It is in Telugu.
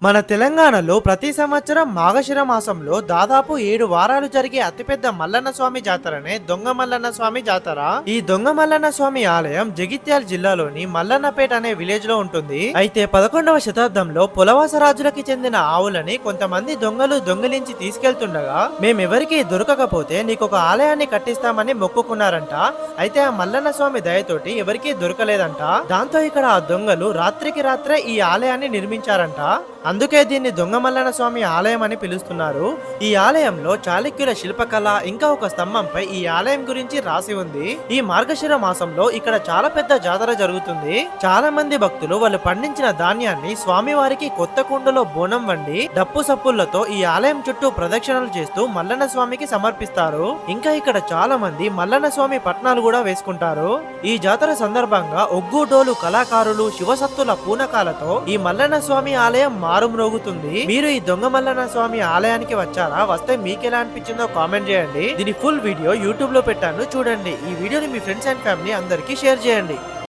మన తెలంగాణలో ప్రతి సంవత్సరం మాఘశిర మాసంలో దాదాపు 7 వారాలు జరిగే అతిపెద్ద మల్లన్న స్వామి జాతరనే దొంగ మల్లన్న స్వామి జాతర. ఈ దొంగ మల్లన్న స్వామి ఆలయం జగిత్యాల జిల్లాలోని మల్లన్నపేట అనే విలేజ్ లో ఉంటుంది. అయితే 11వ శతాబ్దంలో పొలవాస రాజులకి చెందిన ఆవులని కొంతమంది దొంగలు దొంగిలించి తీసుకెళ్తుండగా మేమెవరికి దొరకకపోతే నీకొక ఆలయాన్ని కట్టిస్తామని మొక్కుకున్నారంట. అయితే ఆ మల్లన్న స్వామి దయతోటి ఎవరికీ దొరకలేదంట. దాంతో ఇక్కడ ఆ దొంగలు రాత్రికి రాత్రే ఈ ఆలయాన్ని నిర్మించారంట. అందుకే దీన్ని దొంగ మల్లన్న స్వామి ఆలయం అని పిలుస్తున్నారు. ఈ ఆలయంలో చాళుక్యుల శిల్పకళ ఇంకా ఒక స్తంభంపై ఈ ఆలయం గురించి రాసి ఉంది. ఈ మార్గశిర మాసంలో ఇక్కడ చాలా పెద్ద జాతర జరుగుతుంది. చాలా మంది భక్తులు వాళ్ళు పండించిన ధాన్యాన్ని స్వామి వారికి కొత్త కుండలో బోనం వండి డప్పు సప్పులతో ఈ ఆలయం చుట్టూ ప్రదక్షిణలు చేస్తూ మల్లన్న స్వామికి సమర్పిస్తారు. ఇంకా ఇక్కడ చాలా మంది మల్లన్న స్వామి పట్నాలు కూడా వేసుకుంటారు. ఈ జాతర సందర్భంగా ఒగ్గు డోలు కళాకారులు శివసత్తుల పూనకాలతో ఈ మల్లన్న స్వామి ఆలయం మారుమ్రోగుతుంది. మీరు ఈ దొంగ మల్లన్న స్వామి ఆలయానికి వచ్చారా? వస్తే మీకు ఎలా అనిపించిందో కామెంట్ చేయండి. దీని ఫుల్ వీడియో యూట్యూబ్ లో పెట్టాను, చూడండి. ఈ వీడియోని మీ ఫ్రెండ్స్ అండ్ ఫ్యామిలీ అందరికీ షేర్ చేయండి.